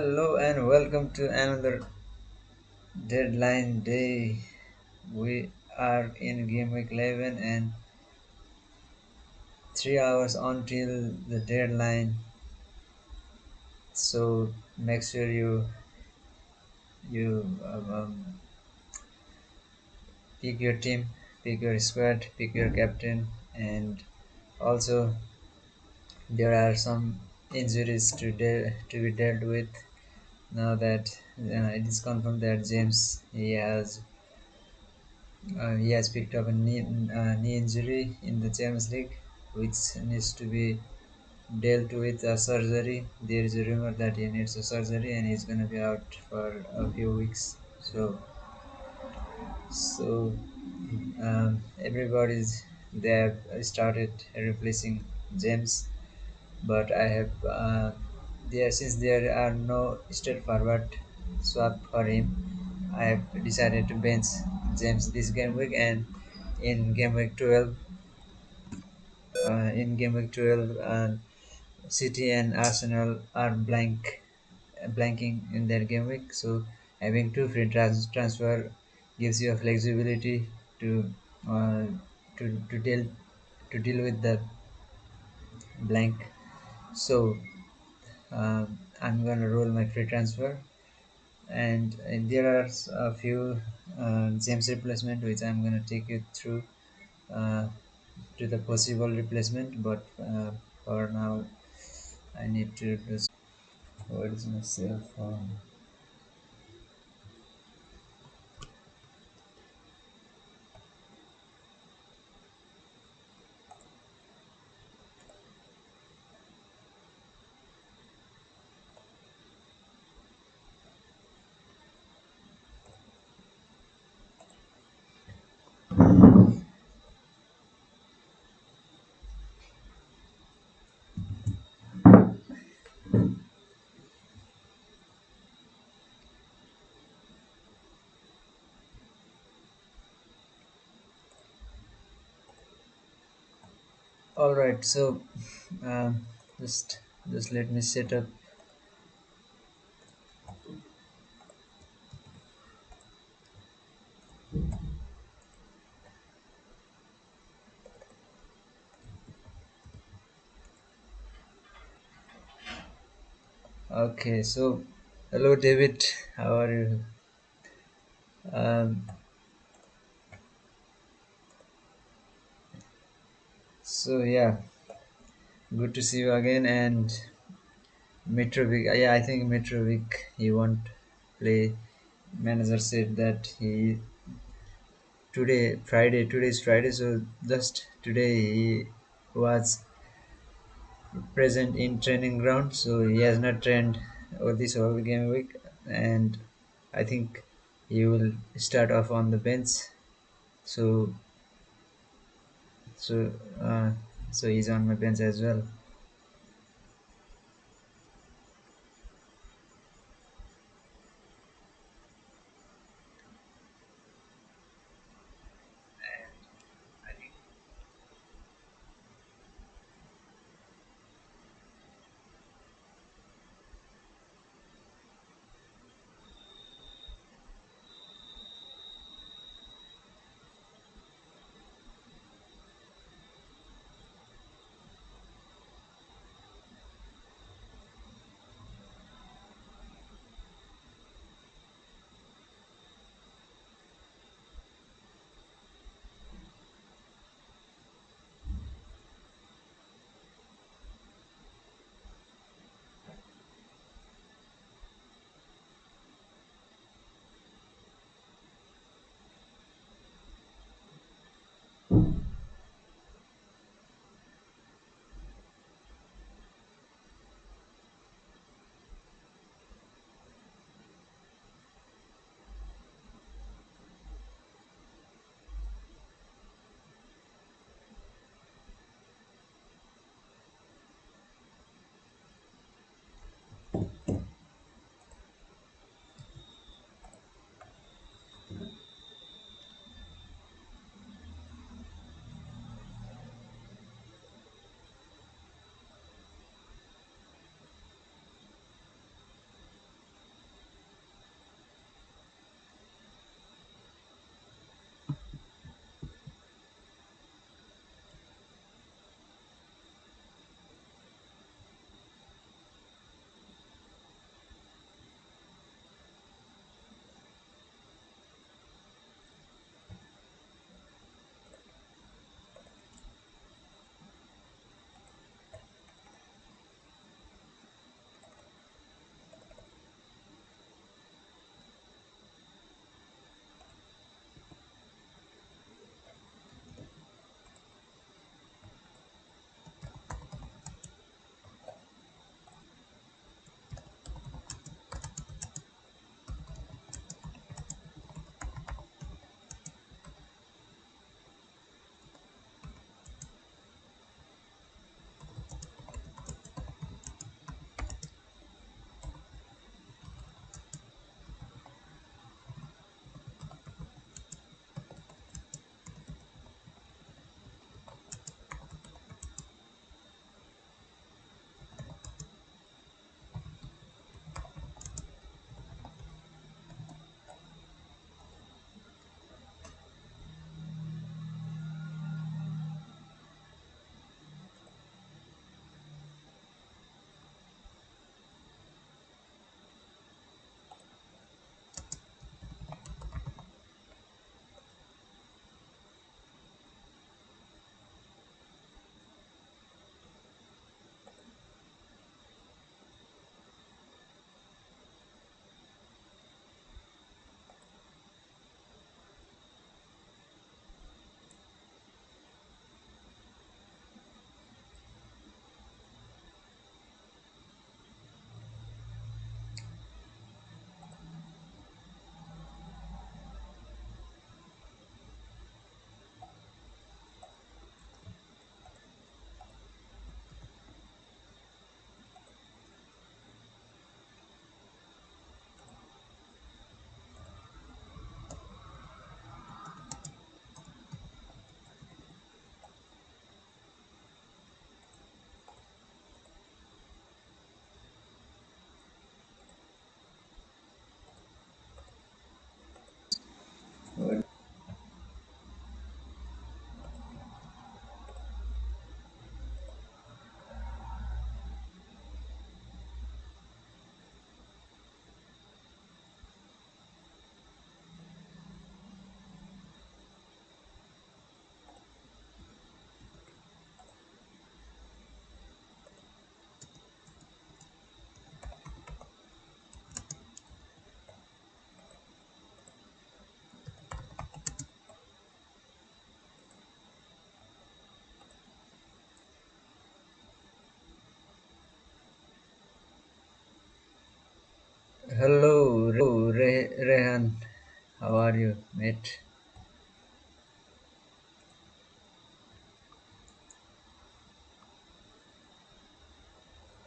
Hello and welcome to another deadline day. We are in game week 11 and 3 hours until the deadline. So make sure you pick your team, pick your squad, pick your captain, and also there are some injuries to be dealt with now that it is confirmed that James he has picked up a knee injury in the Champions League, which needs to be dealt with a surgery. There is a rumor that he needs a surgery and he's gonna be out for a few weeks. So everybody's they have started replacing James, but I have since there are no straightforward swap for him, I have decided to bench James this game week and in game week 12 in game week 12 City and Arsenal are blanking in their game week, so having two free transfer gives you a flexibility to uh, to deal with the blank. So I'm gonna roll my free transfer, and there are a few James replacement which I'm gonna take you through uh, to the possible replacement, but for now I need to do. What is my cell phone? All right, so um, just just let me set up. Okay, so hello David, how are you? Um, so yeah, good to see you again. And Mitrovic, yeah, I think Mitrovic he won't play. Manager said that he today is Friday, so just today he was present in training ground, so he has not trained over this whole game week, and I think he will start off on the bench. So so uh, so he's on my bench as well.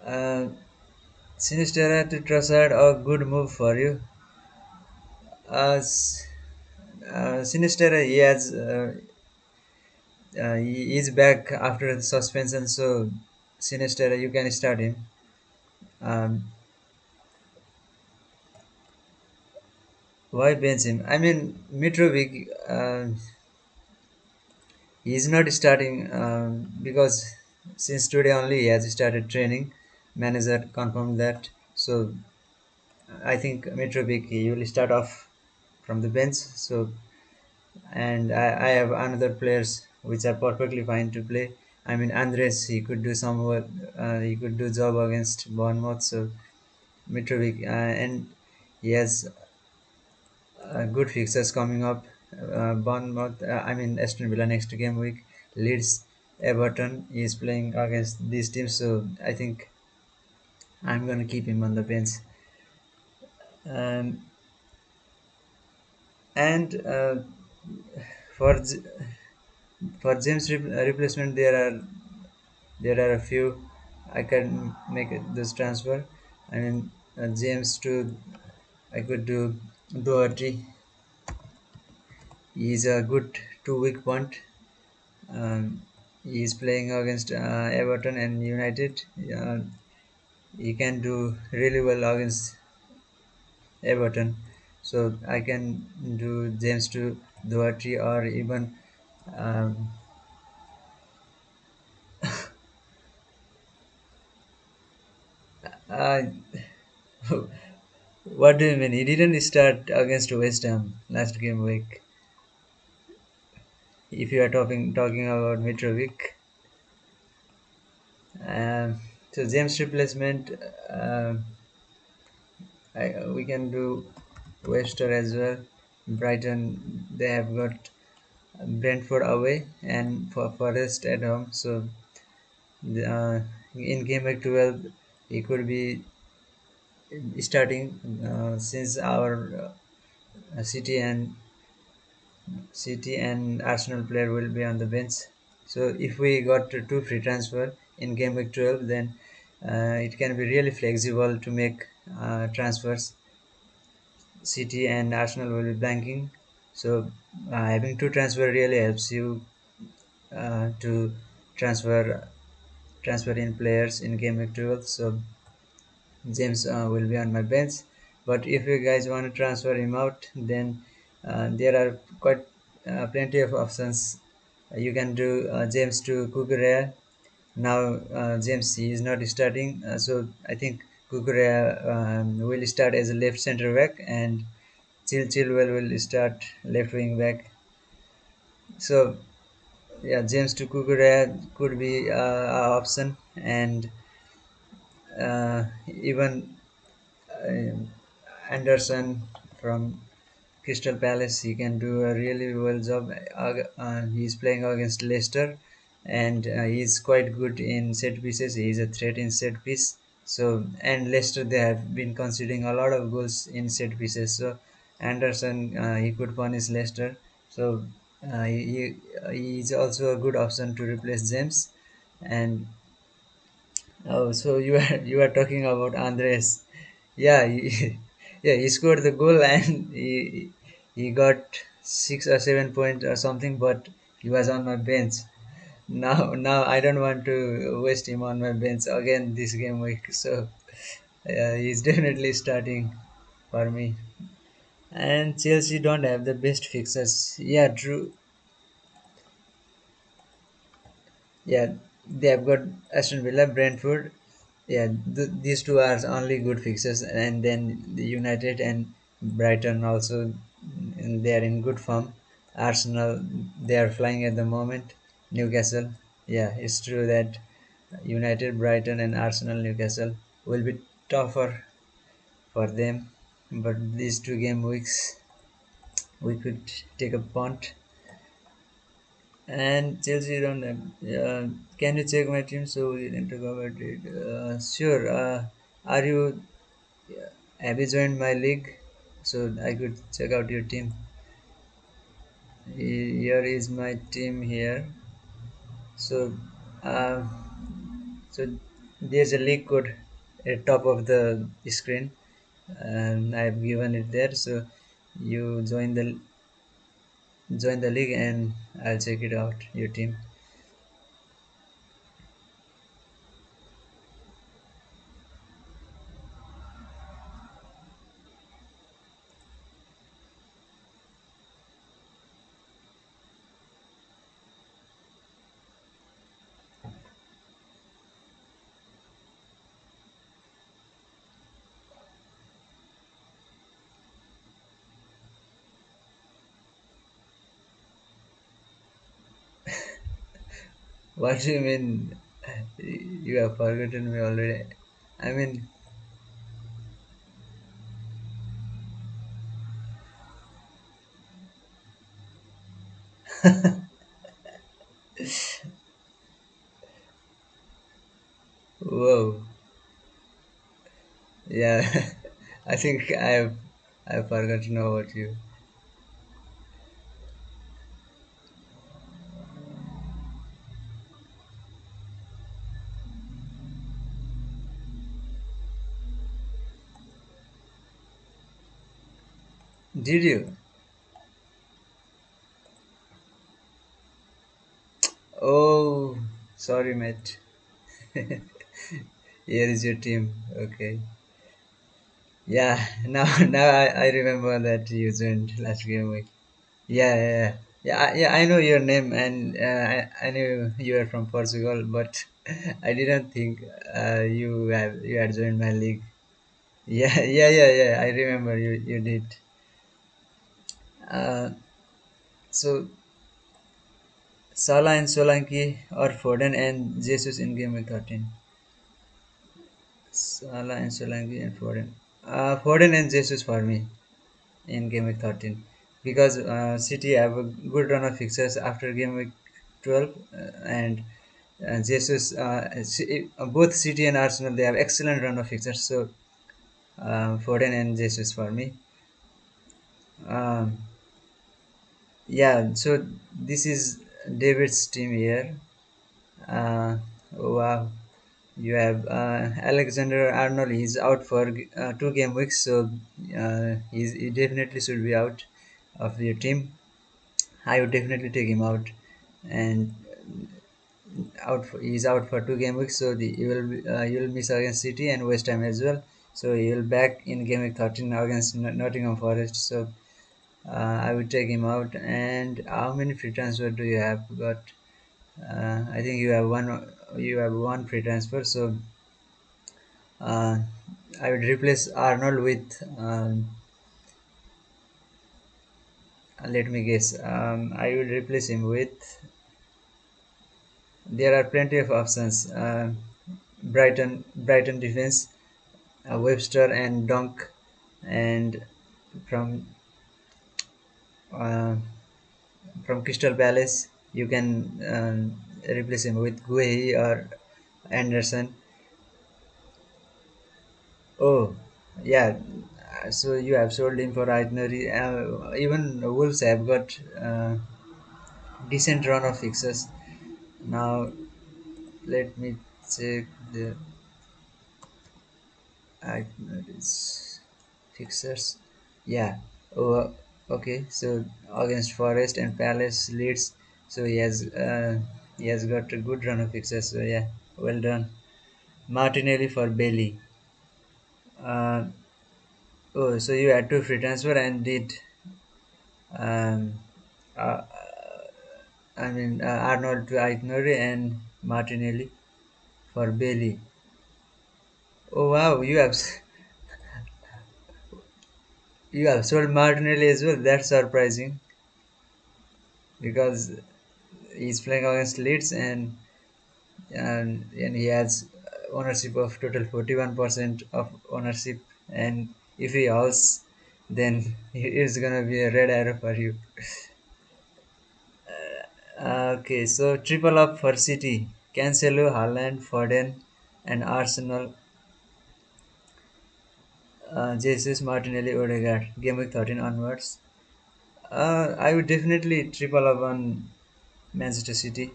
Uh, Sinistera to Trossard, a good move for you. S- Sinistera, he is back after the suspension, so Sinistera, you can start him. Um, why bench him? I mean, Mitrovic, he is not starting because since today only he has started training. Manager confirmed that, so I think Mitrovic he will start off from the bench. So and I have another players which are perfectly fine to play. I mean Andres he could do some work, he could do job against Bournemouth. So Mitrovic and he has good fixtures coming up. Bournemouth, I mean Aston Villa next game week. Leeds, Everton he is playing against these teams. So I think I'm gonna keep him on the bench. Um, and for J- for James replacement there are a few I can make this transfer. I mean James to I could do Doherty. He is a good two-week punt. Um, he is playing against Everton and United. He can do really well against Everton. So I can do James to Doherty or even um, uh, what do you mean? He didn't start against West Ham last game week. If you are talking about Mitrovic, um, so James replacement, uh, we can do Wester as well. Brighton they have got Brentford away and for Forest at home. So in game week 12, he could be starting since our City and Arsenal player will be on the bench. So if we got two free transfer in game week 12, then it can be really flexible to make transfers. City and Arsenal will be blanking. So having two transfer really helps you to transfer transfer in players in game week 12. So James will be on my bench. But if you guys want to transfer him out, then there are quite plenty of options. You can do James to Kukurea. Now James he is not starting, so I think Kukurea will start as a left center back, and Chilwell will start left wing back. So yeah, James to Kukurea could be a option, and even uh, Anderson from Crystal Palace, he can do a really well job. He's playing against Leicester, and he's quite good in set pieces. He's a threat in set piece. So and Leicester they have been conceding a lot of goals in set pieces. So Anderson he could punish Leicester. So he is also a good option to replace James. And oh, so you are talking about Andres. Yeah, yeah, he scored the goal and he got 6 or 7 points or something, but he was on my bench. Now I don't want to waste him on my bench again this game week. So he's definitely starting for me. And Chelsea don't have the best fixers. Yeah, true. Yeah, they have got Aston Villa, Brentford. Yeah, these two are only good fixtures, and then the United and Brighton also, they are in good form. Arsenal, they are flying at the moment. Newcastle, yeah, it's true that United, Brighton, and Arsenal, Newcastle will be tougher for them, but these two game weeks we could take a punt. And Chelsea don't have. Can you check my team so we can talk about it? Sure. Are you have you joined my league so I could check out your team? Here is my team here. So, uh, so There's a league code at top of the screen, and I've given it there. So you join the league, and I'll check it out. Your team. What do you mean? You have forgotten me already. I mean, whoa, yeah. I think I've forgotten about you. Did you? Oh, sorry, mate. Here is your team. Okay. Yeah. Now I remember that you joined last game week. Yeah, yeah, yeah. I know your name, and I knew you are from Portugal, but I didn't think you had joined my league. Yeah, yeah. I remember you did. Uh, so Salah and Solanke or Foden and Jesus in game week 13. Salah and Solanke and Foden. Foden and Jesus for me in game week 13 because City have a good run of fixtures after game week 12 and Jesus both City and Arsenal they have excellent run of fixtures, so Foden and Jesus for me. Um, yeah, so this is David's team here. Oh, wow, you have Alexander Arnold. He's out for 2 game weeks, so he definitely should be out of your team. I would definitely take him out, and he's out for 2 game weeks. So you will miss against City and West Ham as well. So he will back in game week 13 against Nottingham Forest. So I would take him out. And how many free transfer do you have got? I think you have one. You have one free transfer. So uh, I would replace Arnold with. Let me guess. I would replace him with. There are plenty of options. Brighton defense, Webster and Dunk, and from uh, from Crystal Palace you can replace him with Guehi or Anderson. Oh, yeah. So you have sold him for itinerary. Even Wolves have got decent run of fixes. Now let me check the itineraries fixers. Yeah. Oh, okay. So against Forest and Palace, Leeds. So he has got a good run of fixtures. So yeah, well done. Martinelli for Bailey. Uh, oh, so you had to free transfer and did um, uh, Arnold to Aït-Nouri and Martinelli for Bailey. Oh wow, you have sold Martinelli as well. That's surprising because he's playing against Leeds and he has ownership of total 41% of ownership, and if he owns then it's gonna be a red arrow for you. Okay, so triple up for City: Cancelo, Haaland, Foden, and Arsenal. Jesus, Martinelli, Odegaard. Game week 13 onwards. I would definitely triple up on Manchester City.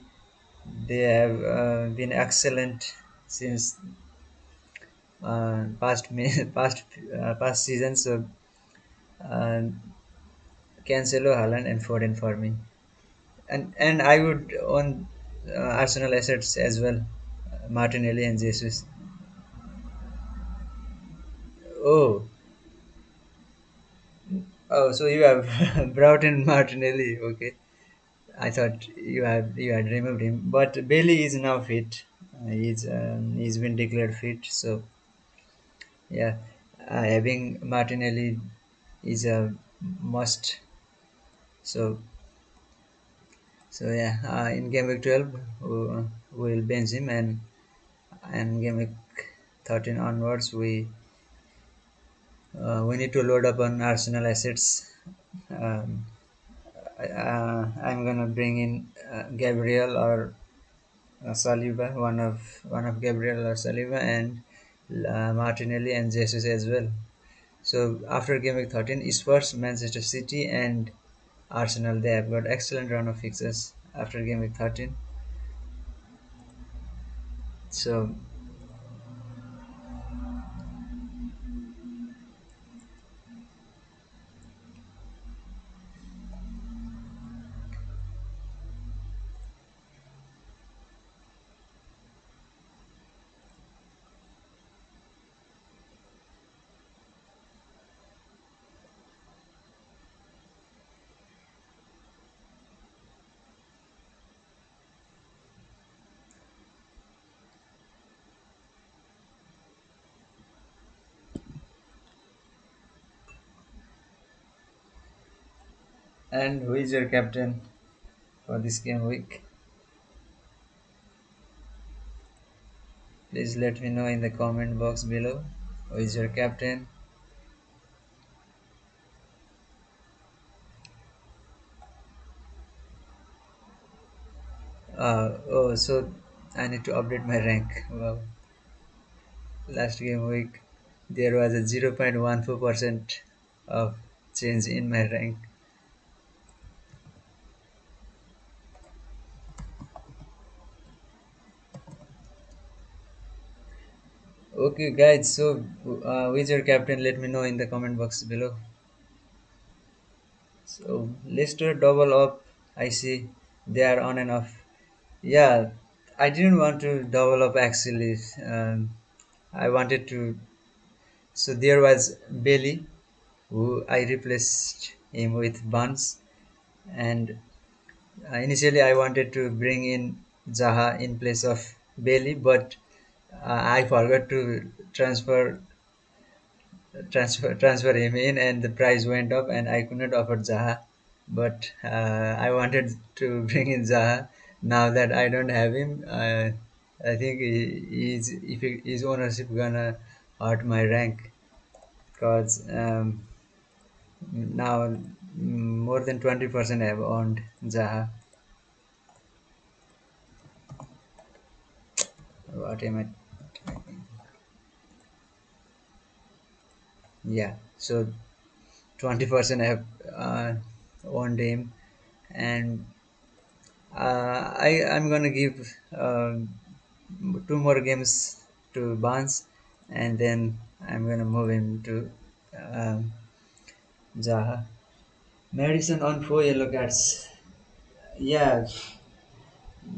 They have been excellent since past season. So uh, Cancelo, Haaland, and Foden for me. And I would own Arsenal assets as well, Martinelli and Jesus. Oh, oh, so you have brought in Martinelli. Okay, I thought you had removed him, but Bailey is now fit. He's been declared fit. So yeah, having Martinelli is a must. So yeah, in game week 12, we'll bench him, and game week 13 onwards, we need to load up on Arsenal assets. Um, I'm gonna bring in Gabriel or Saliba, one of Gabriel or Saliba, and Martinelli and Jesus as well. So after game week 13, Spurs, Manchester City, and Arsenal, they have got excellent run of fixtures after game week 13. So and who is your captain for this game week? Please let me know in the comment box below. Who is your captain? Oh, so I need to update my rank. Wow. Last game week, there was a 0.14% of change in my rank. Okay, guys, so who is your captain? Let me know in the comment box below. So, Leicester double up. I see they are on and off. Yeah, I didn't want to double up actually. I wanted to. So, there was Bailey, who I replaced him with Barnes, and initially, I wanted to bring in Zaha in place of Bailey, but I forgot to transfer him in, and the price went up, and I could not afford Zaha. But I wanted to bring in Zaha. Now that I don't have him, I think his ownership gonna hurt my rank, because now more than 20% have owned Zaha. What am I? Yeah, so 20% have owned him, and I'm gonna give two more games to Barnes, and then I'm gonna move him to um, Zaha. Madison on four yellow cards. Yeah,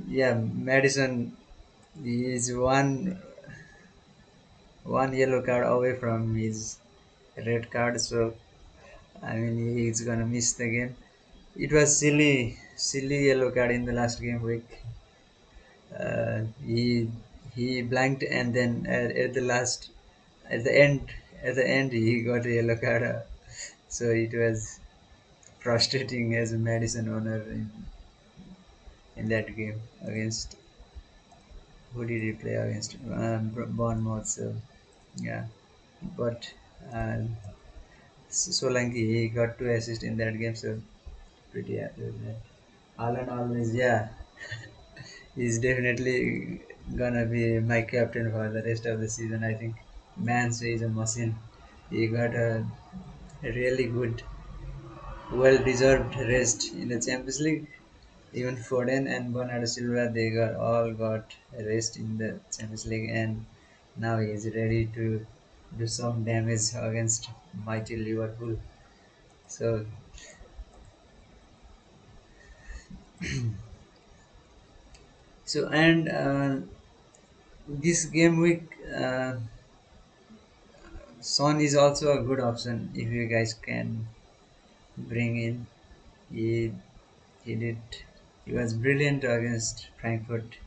yeah. Madison is one yellow card away from his red card, so I mean he's gonna miss the game. It was silly yellow card in the last game week. He blanked, and then at the last, at the end, he got a yellow card. So it was frustrating as a Madison owner in that game against, who did he play against? Bournemouth. So yeah, but uh, Solanke, he got two assists in that game, so pretty happy with that. Alan always, yeah, he's definitely gonna be my captain for the rest of the season. I think Mans is a machine. He got a really good, well-deserved rest in the Champions League, Even Foden and Bernardo Silva, they got all got rest in the Champions League, and now he is ready to do some damage against mighty Liverpool. So, and this game week, Son is also a good option if you guys can bring in. He he did he was brilliant against Frankfurt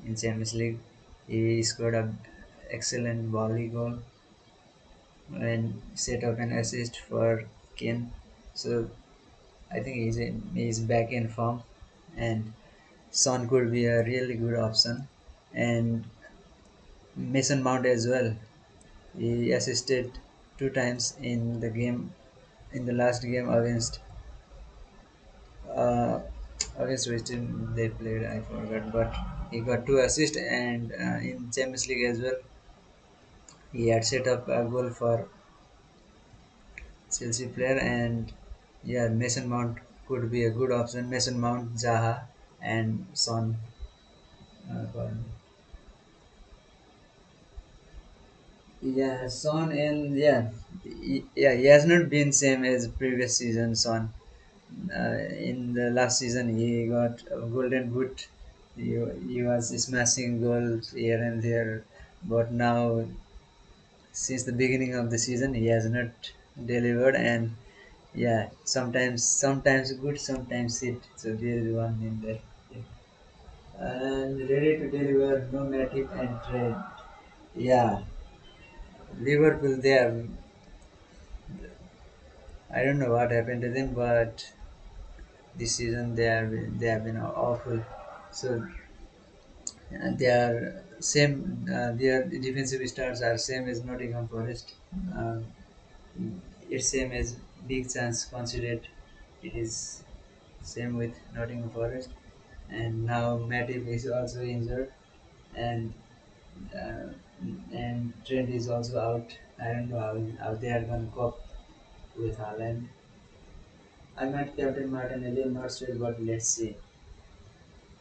in Champions League. He scored a excellent volley goal and set up an assist for Kane. So I think he's back in form, and Son could be a really good option. And Mason Mount as well. He assisted two times in the game in the last game uh, against which team they played. I forgot, but he got two assists, and in Champions League as well, he had set up a goal for Chelsea player. And yeah, Mason Mount could be a good option. Mason Mount, Zaha, and Son. For me. Yeah, Son, and yeah, he has not been same as previous season. Son, in the last season, he got a golden boot. He was smashing goals here and there, but now since the beginning of the season, he has not delivered. And yeah, sometimes good, sometimes it. So there is one in there. Yeah. And ready to deliver, no Matip and trade. Yeah, Liverpool. They are. I don't know what happened to them, but this season they have been awful. So they are same. Their defensive stars are same as Nottingham Forest. Um, it's same as big chance considered. It is same with Nottingham Forest, and now Matip is also injured, and uh, Trent is also out. I don't know how they are going to cope with Haaland. I might Captain Martinelli, I'm not sure, but let's see.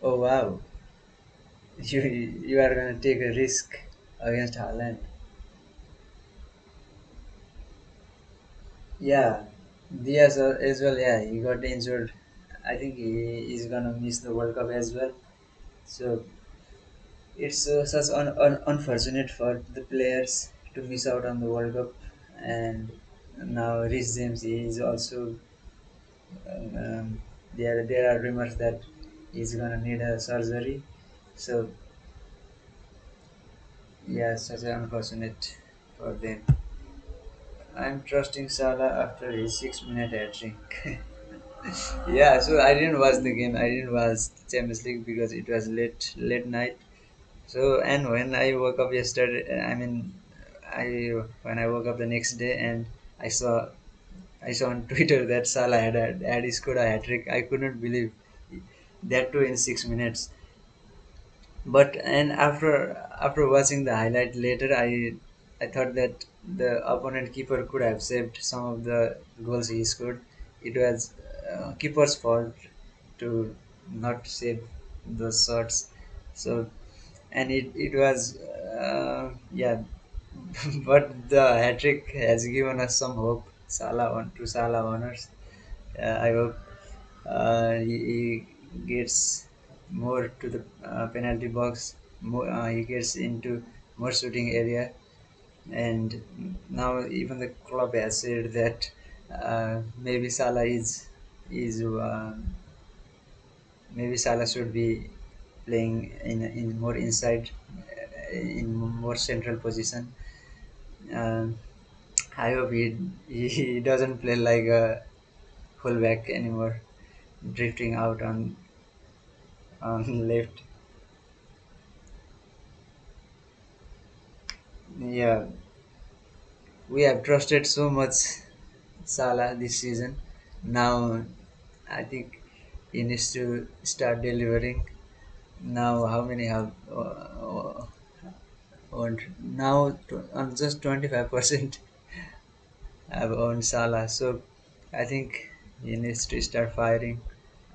Oh wow, you are going to take a risk against Haaland. Yeah, Diaz as well. Yeah, he got injured. I think he is gonna miss the World Cup as well. So it's such unfortunate for the players to miss out on the World Cup. And now Rhys James is also. There are rumors that he's gonna need a surgery. So yeah, such an unfortunate for them. I'm trusting Salah after his 6 minute hat trick. Yeah, so I didn't watch the game. I didn't watch Champions League because it was late night. So and when I woke up yesterday, I when I woke up the next day and I saw I saw on Twitter that Salah had scored a hat trick. I couldn't believe that too in 6 minutes. But and after watching the highlight later, I thought that the opponent keeper could have saved some of the goals he scored. It was keeper's fault to not save those shots. So and it was yeah, but the hat trick has given us some hope. Salah honors. I hope he gets more to the penalty box. He gets into more shooting area, and now even the club has said that maybe is maybe Salah should be playing in more inside, in more central position. Um I hope he doesn't play like a fullback anymore, drifting out on left. Yeah, we have trusted so much Salah this season. Now I think he needs to start delivering. Now how many have owned? Now on just 25% have owned Salah. So I think he needs to start firing.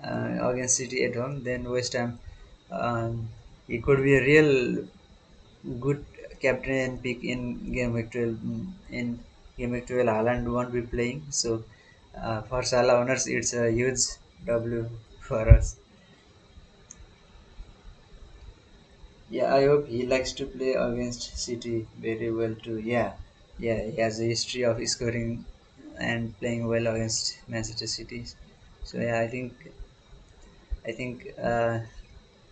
against City at home. Then West Ham, um, he could be a real good captain pick in game week 12. In game week 12, Haaland won't be playing. So for Salah owners, it's a huge W for us. Yeah, I hope he likes to play against City very well too. Yeah, yeah, he has a history of scoring and playing well against Manchester City. So yeah, I think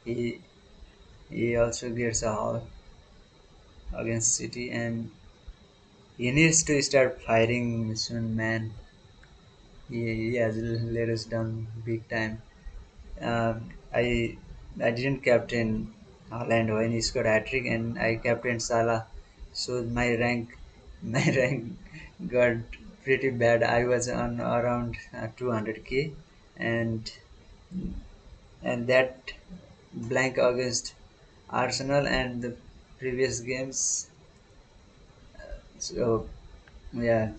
he he also gets a haul against City, and he needs to start firing soon, man. He has let us down big time. I didn't captain Haaland when he scored hat trick, and I captained Salah, so my rank my rank got pretty bad. I was on around 200k, and that blank against Arsenal and the previous games. So yeah,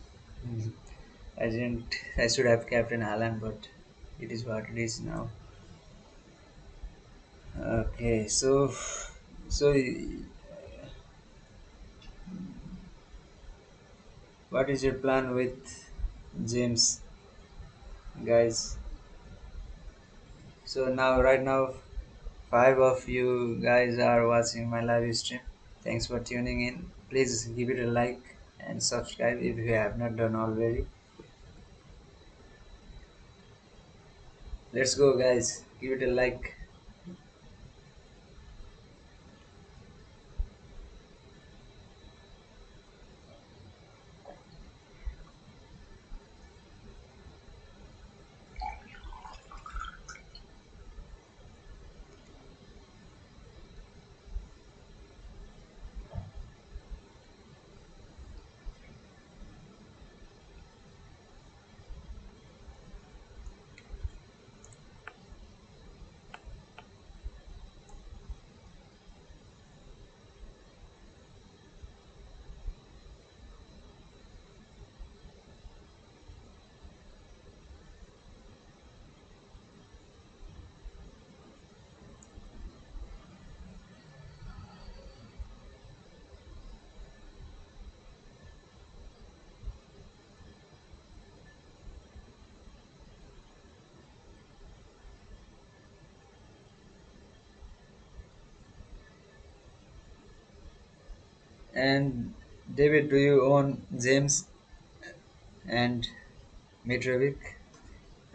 I didn't. I should have captain Haaland, but it is what it is now. Okay, so what is your plan with James, guys? So now, right now, five of you guys are watching my live stream. Thanks for tuning in. Please give it a like and subscribe if you have not done already. Let's go, guys. Give it a like. And David, do you own James and Mitrovic?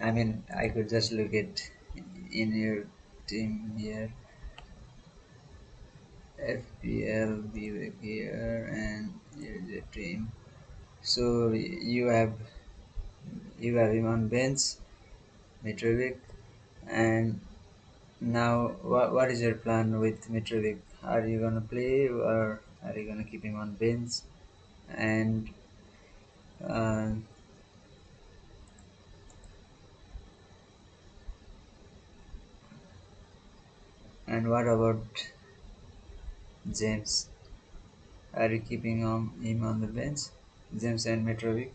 I mean, I could just look at in your team here. FPL be here, and here's the team. So you have him on bench, Mitrovic, and now what is your plan with Mitrovic? Are you gonna play or are you gonna keep him on bench? And uh, and what about James? Are you keeping him on the bench, James and Mitrovic?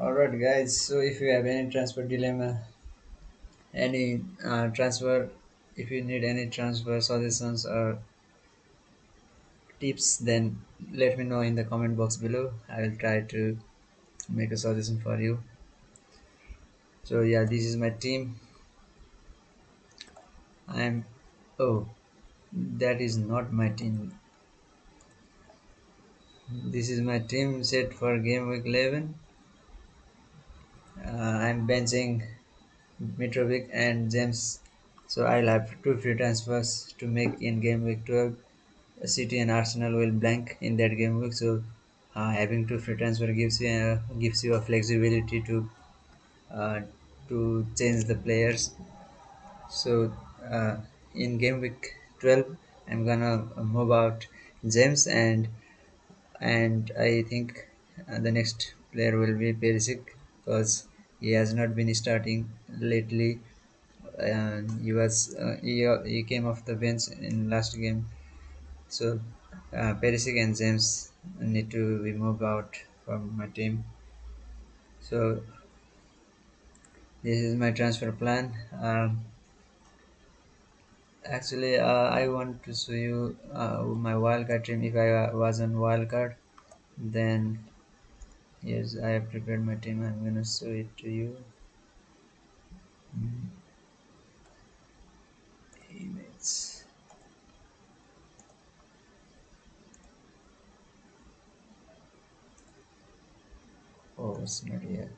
Alright, guys. So if you have any transfer dilemma, any transfer, if you need any transfer suggestions or tips, then let me know in the comment box below. I will try to make a suggestion for you. So yeah, this is my team. I'm oh, that is not my team. This is my team set for game week 11. I'm benching Mitrovic and James. So I'll have two free transfers to make in game week 12. City and Arsenal will blank in that game week. So having two free transfer gives you a flexibility uh, to change the players. So in game week 12, I'm gonna move out James and I think the next player will be Perisic because he has not been starting lately. He came off the bench in last game. So Perisic and James need to be moved out from my team. So this is my transfer plan. Actually, I want to show you my wildcard team. If I was on wildcard, then yes, I have prepared my team. I'm gonna show it to you. Mm, Image. Oh, it's not here.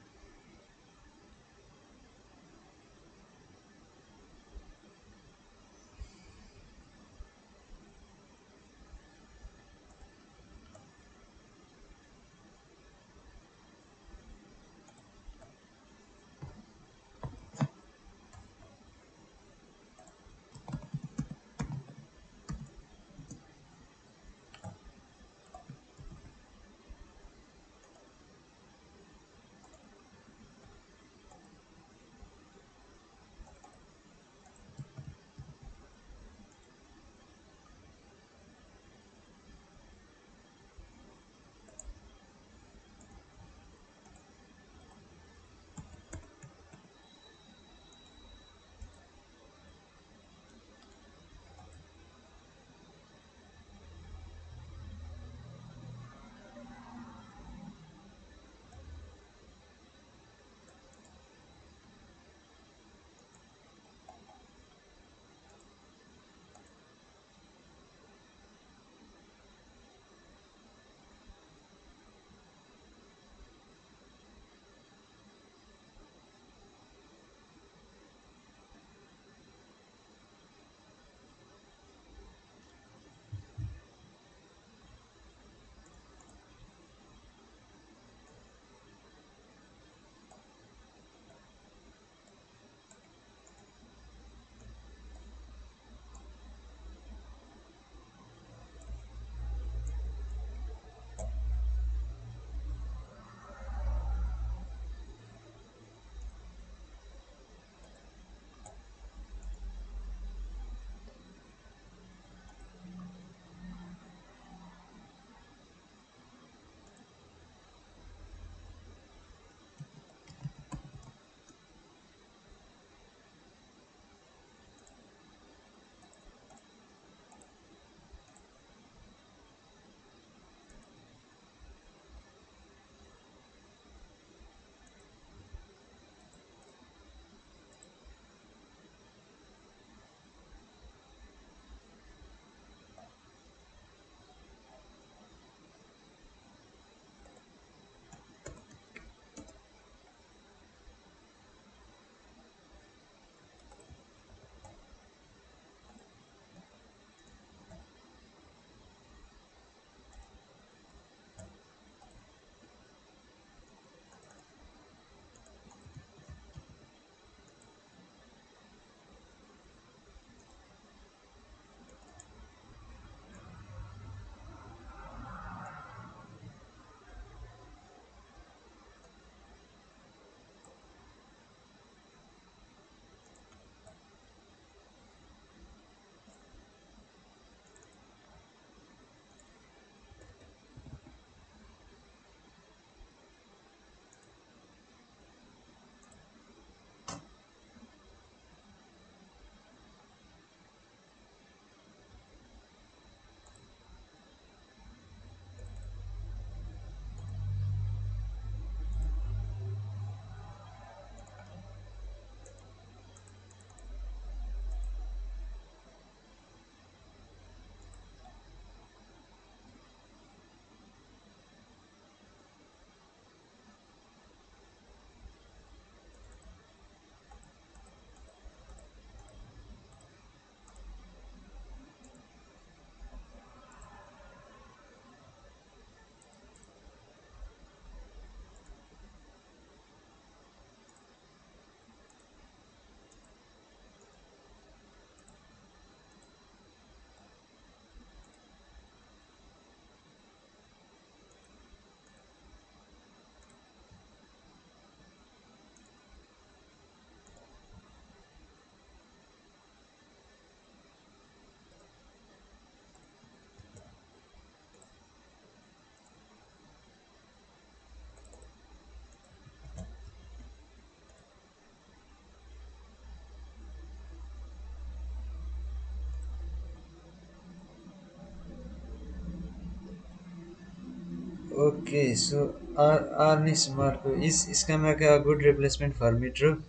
Okay, so Arnis Marco is Skamaka a good replacement for Mitro?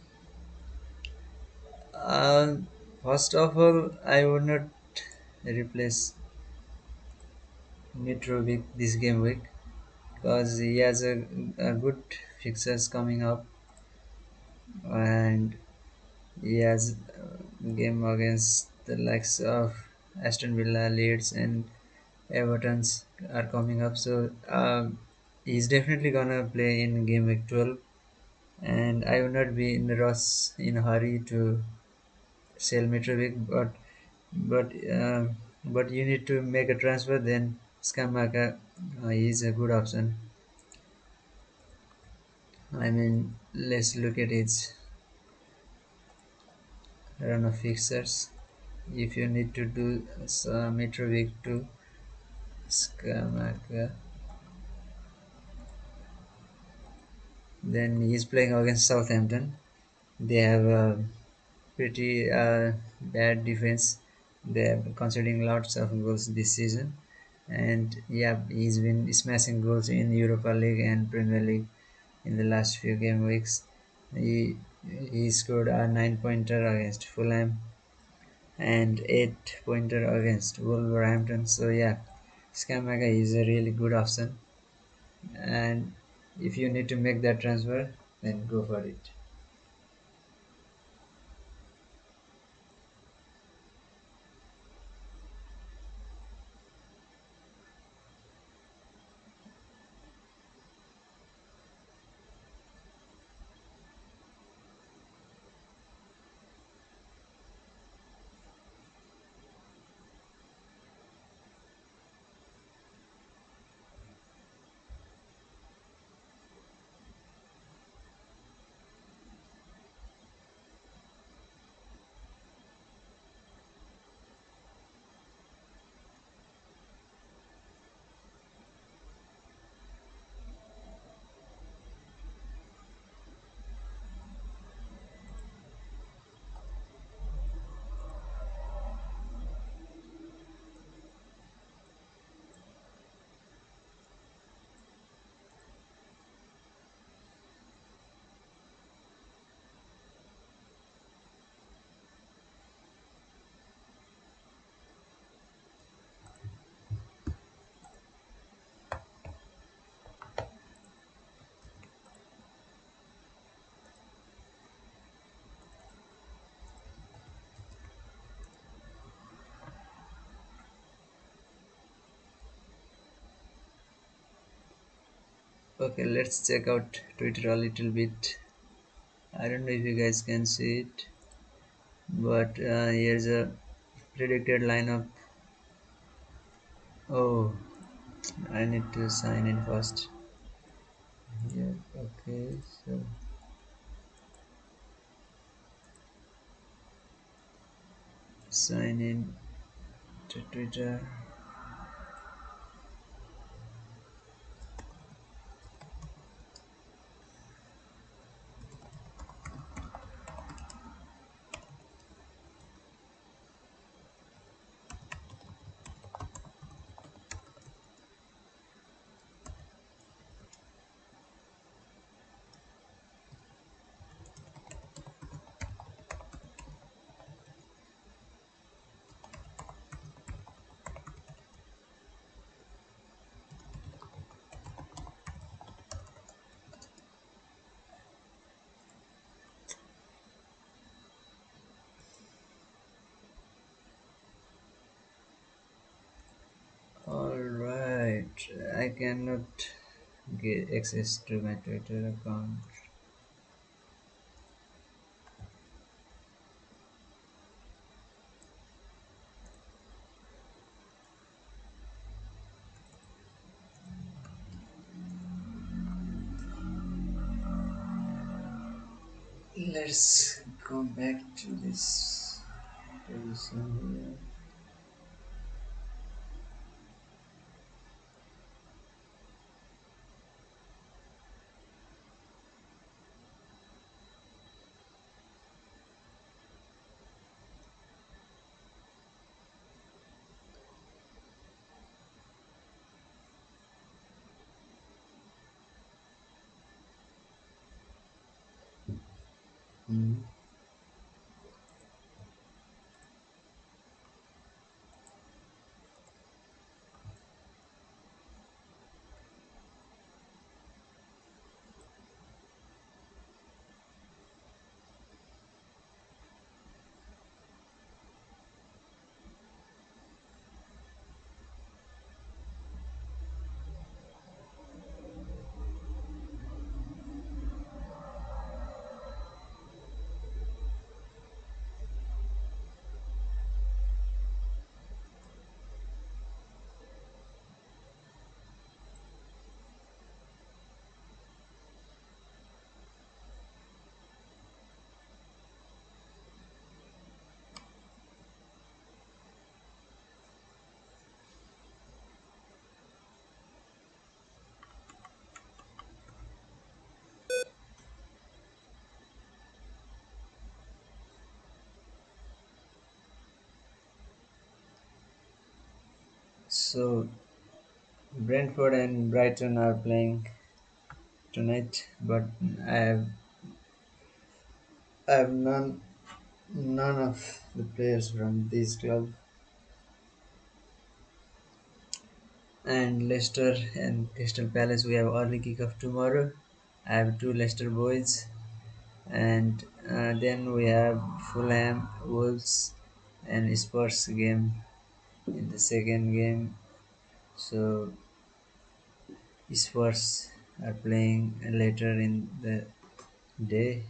Uh, First of all, I would not replace Mitrovic this game week because he has a good fixtures coming up, and he has game against the likes of Aston Villa, Leeds, and Everton's are coming up. So he's definitely gonna play in game week 12, and I would not be in a rush in a hurry to sell Mitrovic, but you need to make a transfer. Then Skamaka is a good option. I mean, let's look at its run of fixtures. If you need to do Mitrovic to Skamaka, then he's playing against Southampton. They have a pretty bad defense. They are conceding lots of goals this season, and yeah, he's been smashing goals in Europa League and Premier League in the last few game weeks. He he scored a 9 pointer against Fulham and 8 pointer against Wolverhampton. So yeah, Scamaga is a really good option, and if you need to make that transfer, then go for it. Okay, let's check out Twitter a little bit. I don't know if you guys can see it, but here's a predicted lineup. Oh, I need to sign in first. Yeah, okay, so sign in to Twitter. Alright, I cannot get access to my Twitter account. Let's go back to this position Mm. So Brentford and Brighton are playing tonight, but I have I have none of the players from this club. And Leicester and Crystal Palace, we have early kickoff tomorrow. I have two Leicester boys, and then we have Fulham, Wolves, and Spurs game in the second game. So Spurs are playing later in the day,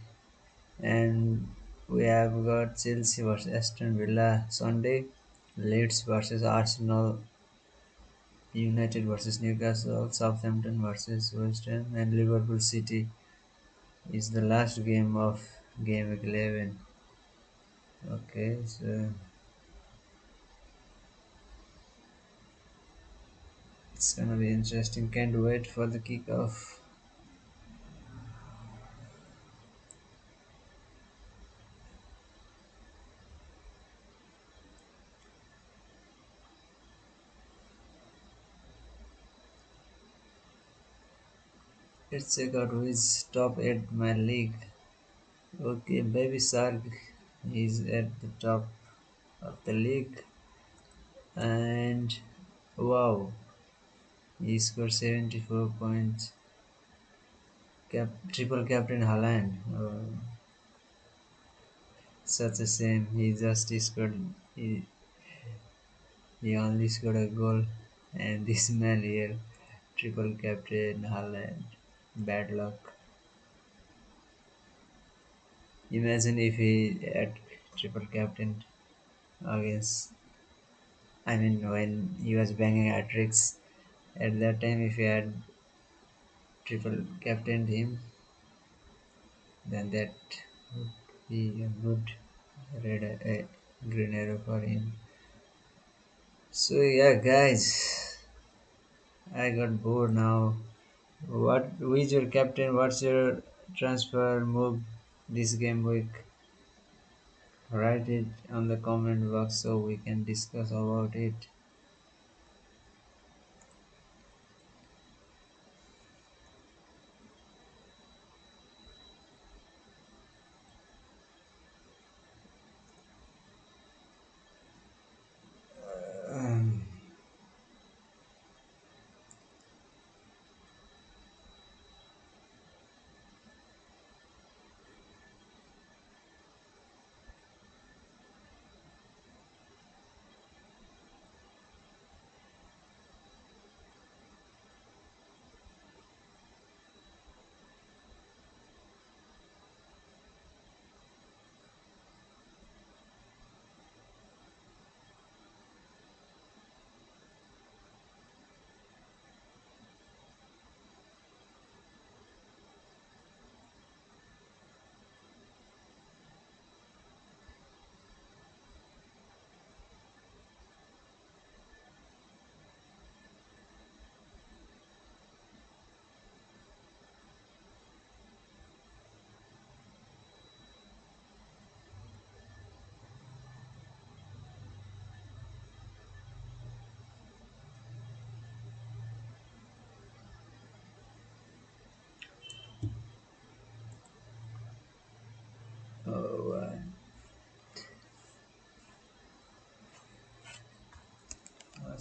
and we have got Chelsea versus Aston Villa Sunday, Leeds versus Arsenal, United versus Newcastle, Southampton versus West Ham, and Liverpool City is the last game of game week 11. Okay, so it's gonna be interesting. Can't wait for the kickoff. Let's check out who is top at my league. Okay, Baby Shark is at the top of the league, and wow, he scored 74 points. Triple captain Haaland. Oh, such a shame. He just scored. He only scored a goal, and this man here, triple captain Haaland. Bad luck. Imagine if he had triple captain against. I mean, when he was banging hat tricks at that time, if he had triple captained him, then that would be a good green arrow for him. So yeah, guys, I got bored now. Who is your captain? What's your transfer move this game week? Write it on the comment box so we can discuss about it. Um,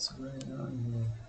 What's going on here?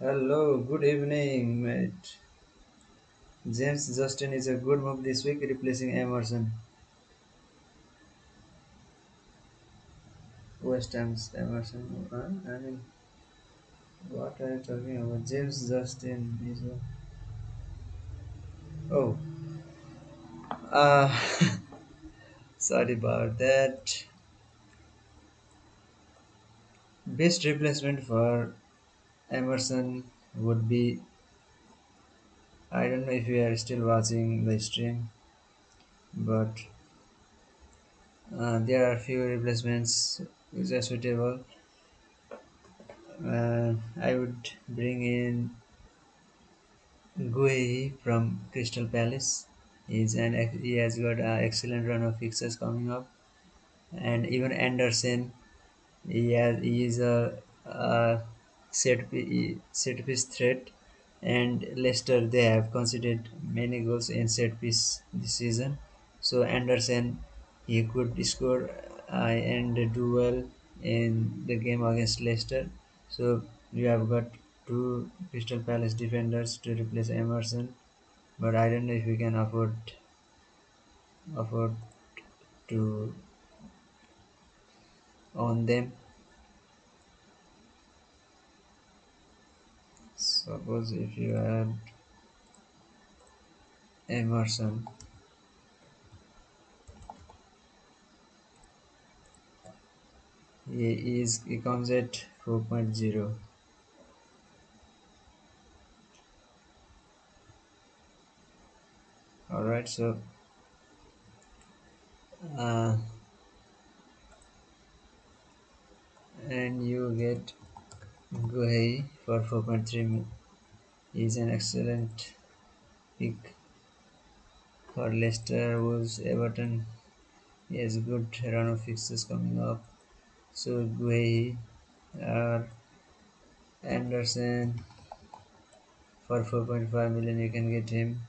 Hello, good evening, mate. James Justin is a good move this week, replacing Emerson. West Ham's Emerson. I mean, what are you talking about? James Justin is a. Oh, uh, sorry about that. Best replacement for Emerson would be. I don't know if you are still watching the stream, but there are few replacements which are suitable. I would bring in Guehi from Crystal Palace. He has got an excellent run of fixtures coming up, and even Anderson, he is a set piece threat, and Leicester they have conceded many goals in set piece this season. So Anderson he could score and do well in the game against Leicester. So you have got two Crystal Palace defenders to replace Emerson, but I don't know if we can afford to own them. Suppose if you had Emerson, he comes at 4.0. All right, so uh, and you get Guhei for 4.3. He's an excellent pick for Leicester, Wolves, Everton. He has a good run of fixtures coming up. So Guhei or Anderson for 4.5 million you can get him,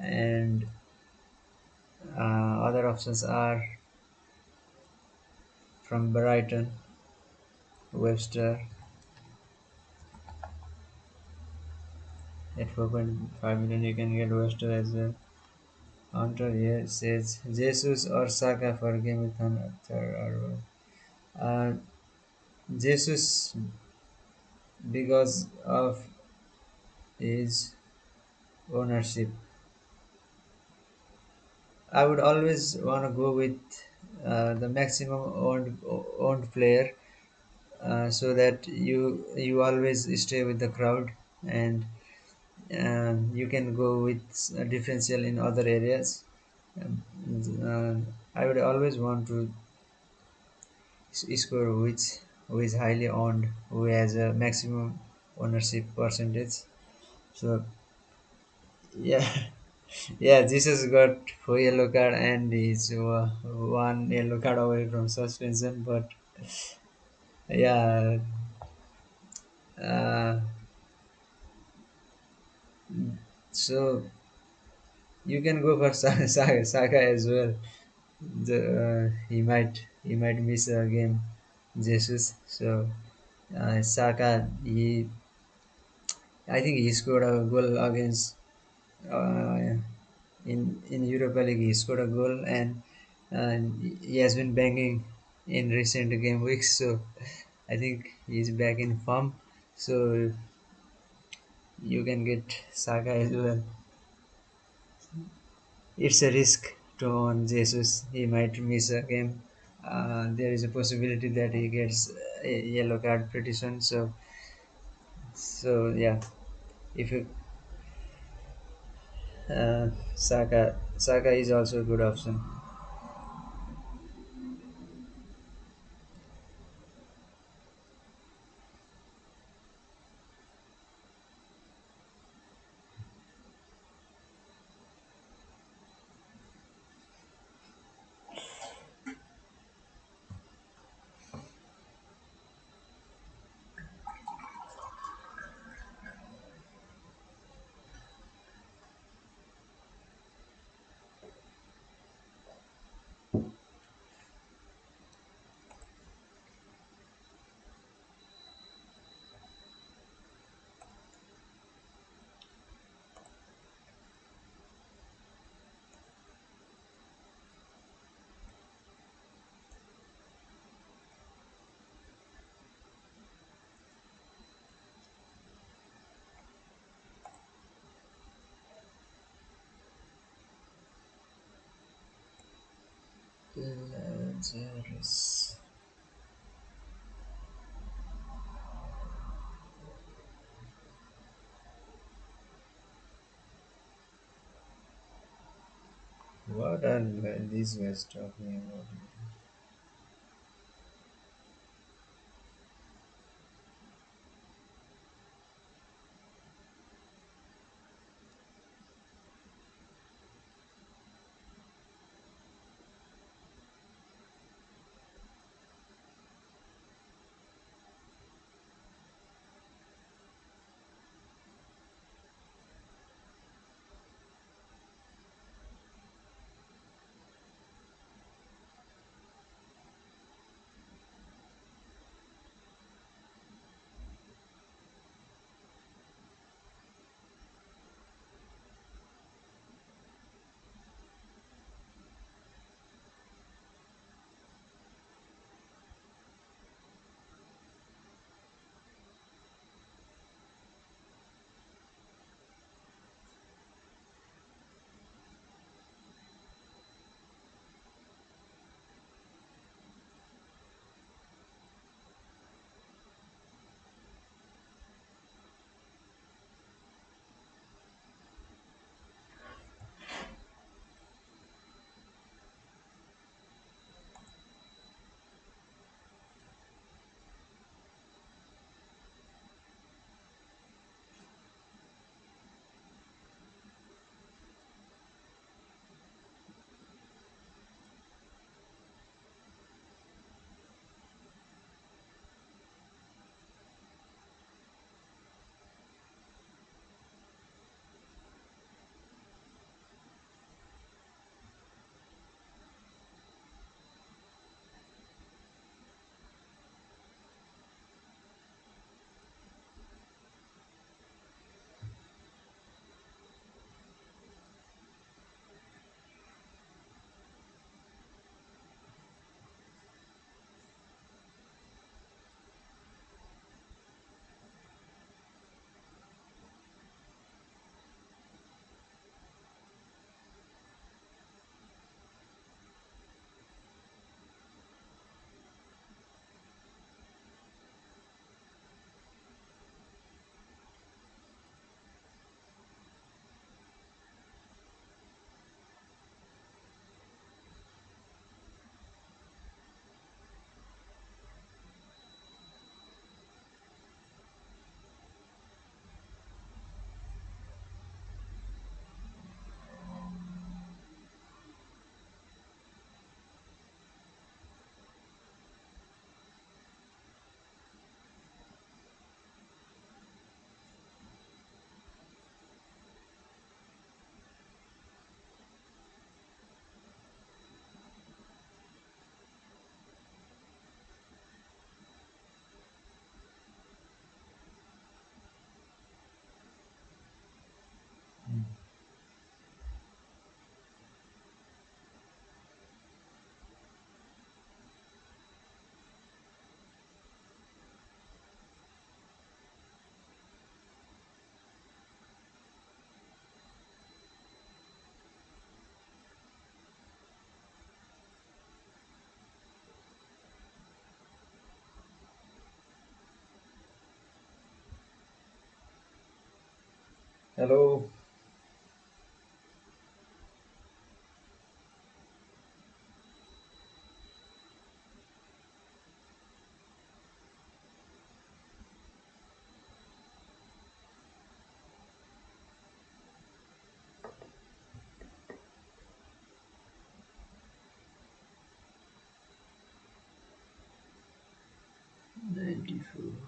and other options are from Brighton, Webster at 4.5 million you can get Webster as well. Hunter here says Jesus or Saka for game with third. Jesus because of his ownership. I would always want to go with the maximum owned player, so that you always stay with the crowd, and you can go with a differential in other areas. Um, I would always want to score who is highly owned, who has a maximum ownership percentage. So yeah, yeah, Jesus got 4 yellow card and he's 1 yellow card away from suspension. But yeah, uh, so you can go for Saka as well. He might miss a game, Jesus. So Saka, I think he scored a goal against uh, in Europa League. He scored a goal, and he has been banging in recent game weeks. So I think he's back in form. So you can get Saka as well. It's a risk to own Jesus. He might miss a game. There is a possibility that he gets a yellow card pretty soon. So yeah, if you Saka is also a good option. There is. What are these guys talking about? Hello. 94.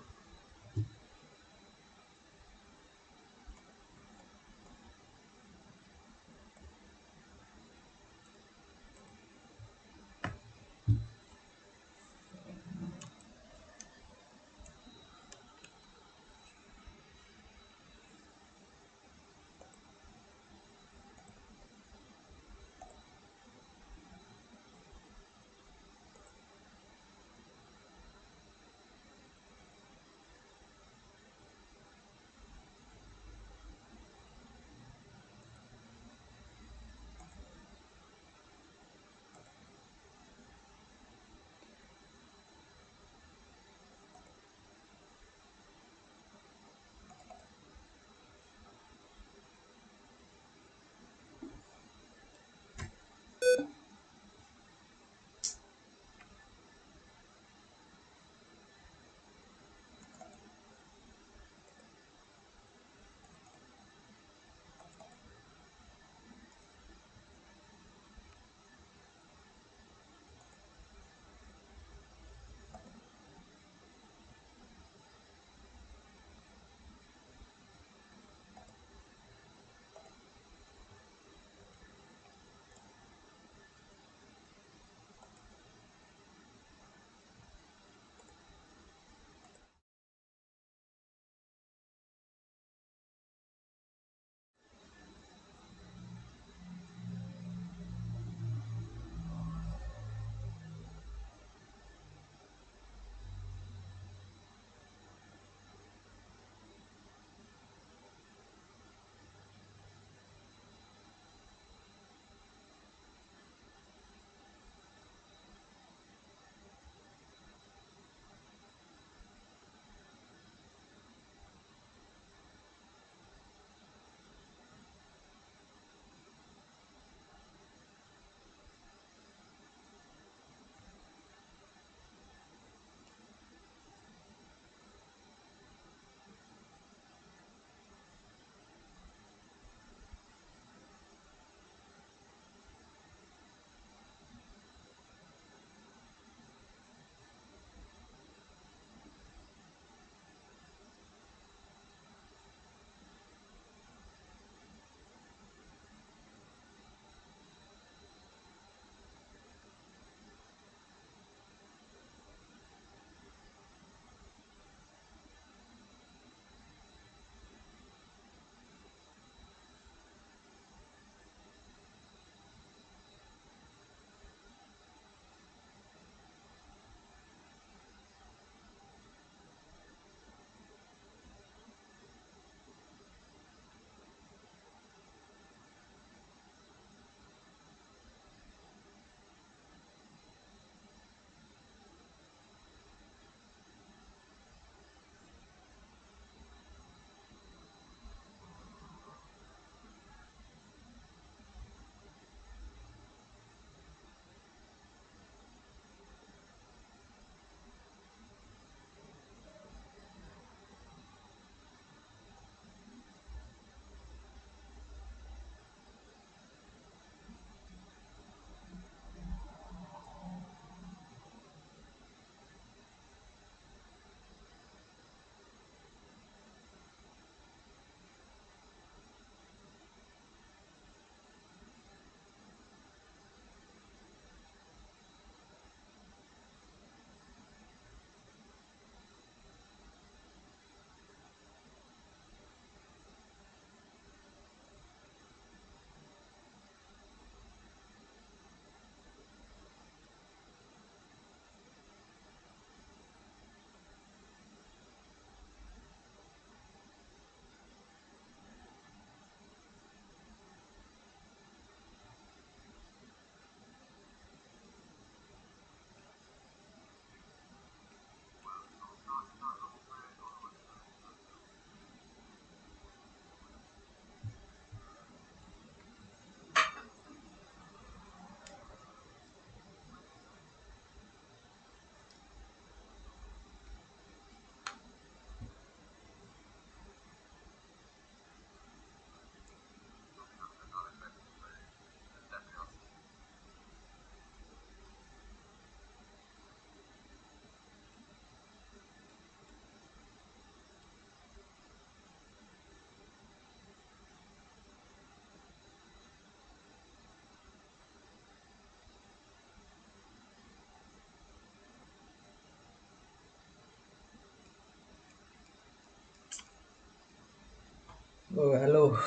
Oh, hello.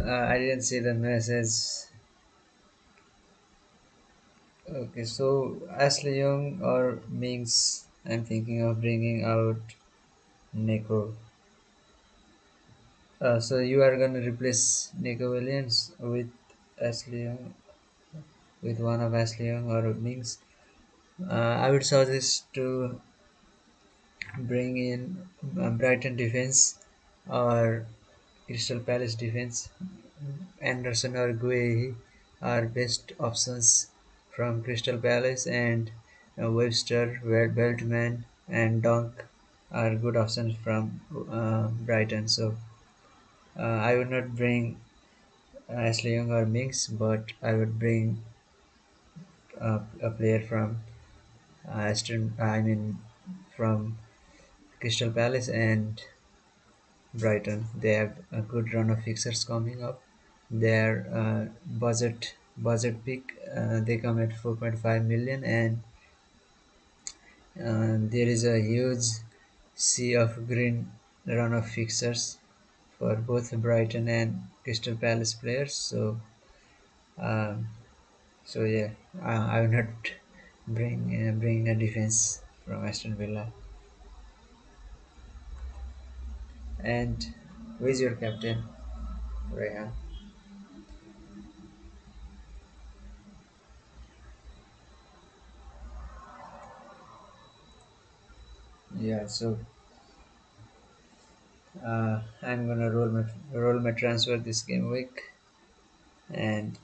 I didn't see the message. Okay, so Ashley Young or Minx, I'm thinking of bringing out Nico. So you are gonna replace Nico Williams with Ashley Young, with one of Ashley Young or Minx. I would suggest to bring in Brighton defense or Crystal Palace defense. Anderson or Guehi are best options from Crystal Palace, and Webster, Beltman, and Dunk are good options from Brighton. So I would not bring Ashley Young or Mix, but I would bring a player from from Crystal Palace and Brighton. They have a good run of fixtures coming up. Their budget pick, they come at 4.5 million, and there is a huge sea of green run of fixtures for both Brighton and Crystal Palace players. Um, so yeah, I will not bring a defense from Aston Villa. And who is your captain, Rehan? Yeah, so I'm gonna roll my transfer this game week, and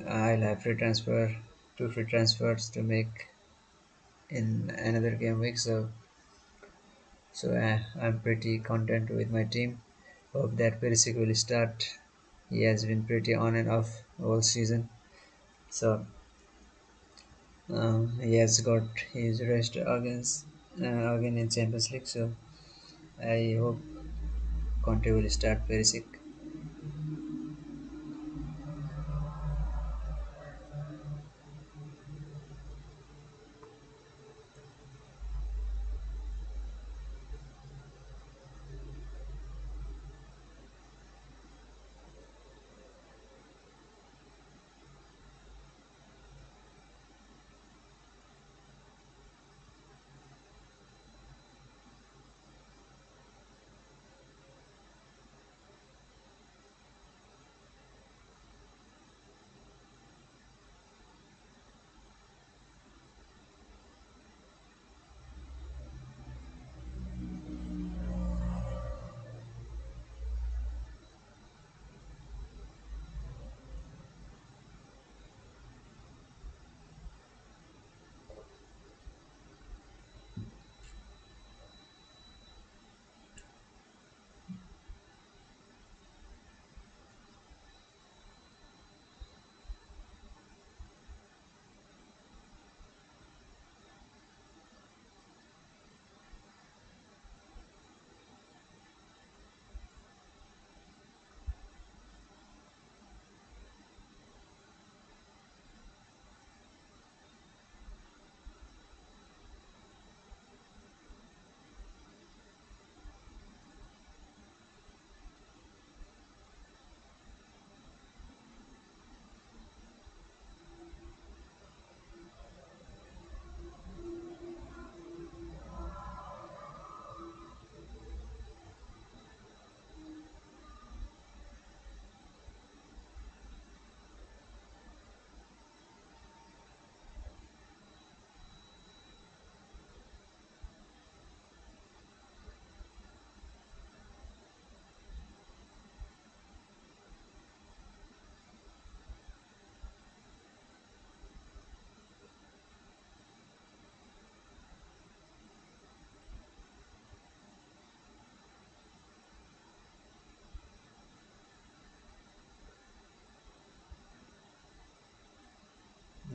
I'll have free transfer, two free transfers to make in another game week. So I'm pretty content with my team. Hope that Perisic will start. He has been pretty on and off all season. So he has got his rest again in Champions League. So I hope Conte will start Perisic.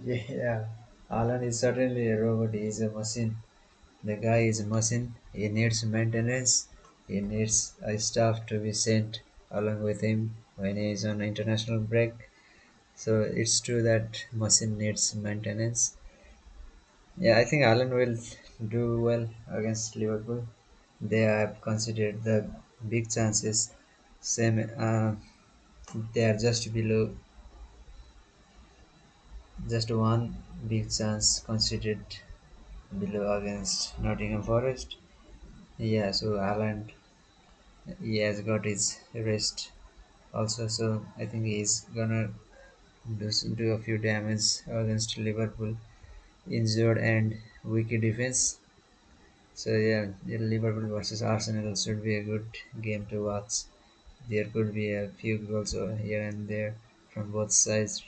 Yeah, Alan is certainly a robot. He is a machine. The guy is a machine. He needs maintenance. He needs a staff to be sent along with him when he is on international break. So it's true that machine needs maintenance. Yeah, I think Alan will do well against Liverpool. They have considered the big chances. Same. They are just below, just one big chance considered below against Nottingham Forest. Yeah, so Haaland, he has got his rest also, so I think he's gonna do a few damage against Liverpool. Injured and weak defense. So yeah, the Liverpool versus Arsenal should be a good game to watch. There could be a few goals over here and there from both sides,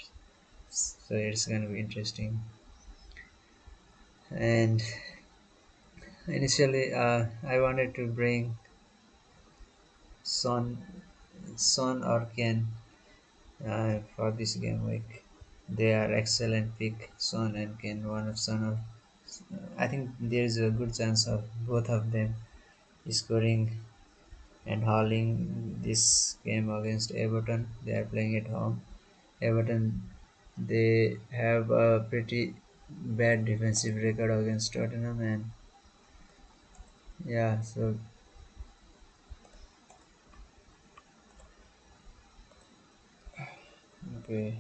so it's gonna be interesting. And initially, I wanted to bring Son, Son or Ken for this game week. They are excellent pick, Son and Ken. One of Son of, I think there is a good chance of both of them scoring and hauling this game against Everton. They are playing at home. Everton, they have a pretty bad defensive record against Tottenham, and yeah, so okay.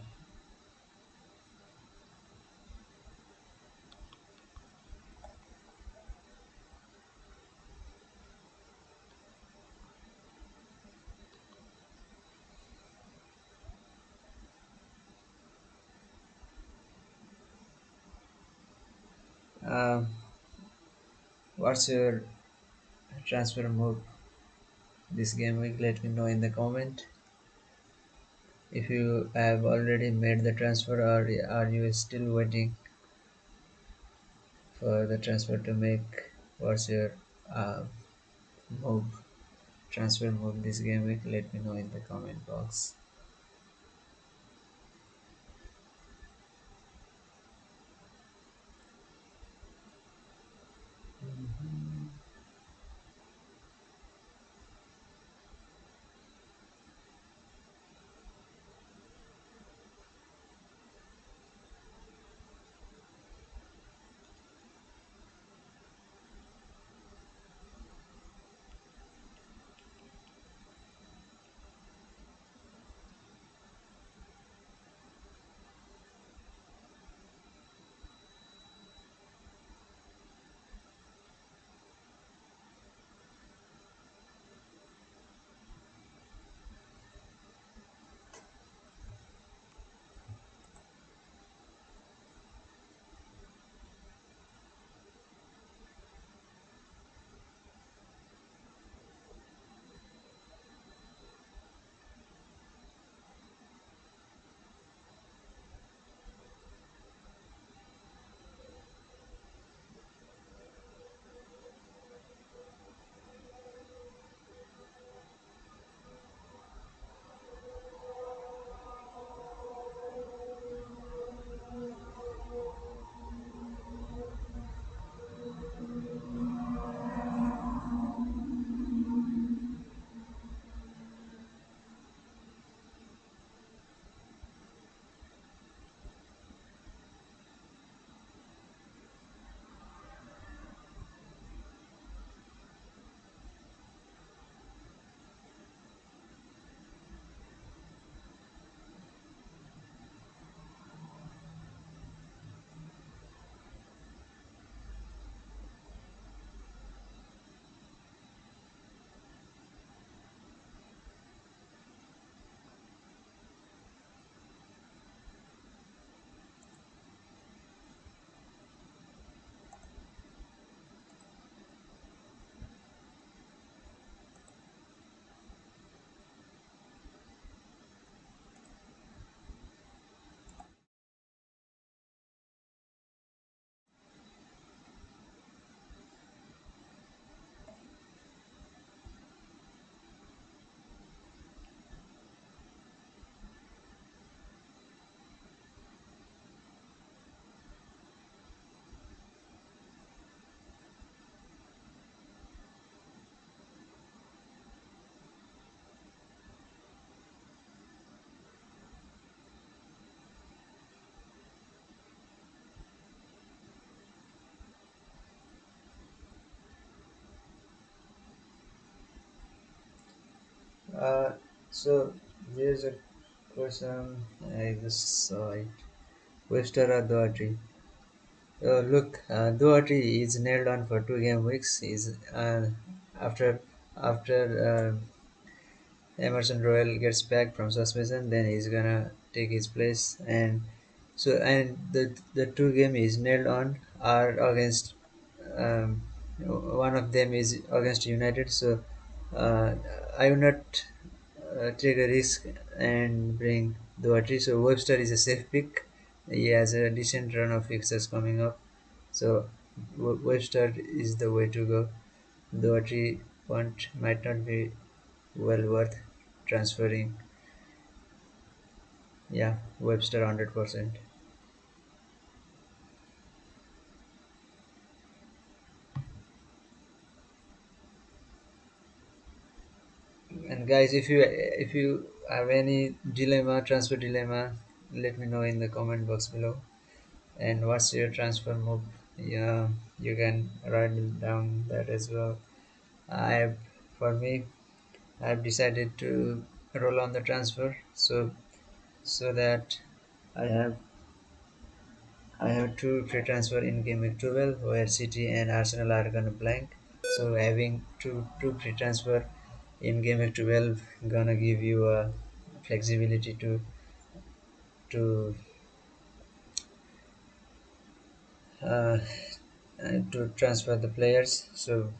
Um, what's your transfer move this game week? Let me know in the comment if you have already made the transfer or are you still waiting for the transfer to make. What's your uh, move transfer move this game week? Let me know in the comment box. So there's a question I just saw it. Webster or Doherty? Look, Doherty is nailed on for 2 game weeks. He's after Emerson Royal gets back from suspension, then he's gonna take his place. And the 2 game is nailed on are against um, one of them is against United. So uh, I will not take a risk and bring Doherty. So Webster is a safe pick. He has a decent run of fixtures coming up. So Webster is the way to go. Doherty want might not be well worth transferring. Yeah, Webster 100%. And guys, if you have any transfer dilemma, let me know in the comment box below. And what's your transfer move? Yeah, you can write down that as well. I have, for me, I've decided to roll on the transfer, so that I have I have two free transfer in game week 12 where City and Arsenal are gonna blank. So having two free transfer in game week 12 gonna give you a flexibility to uh, to transfer the players. So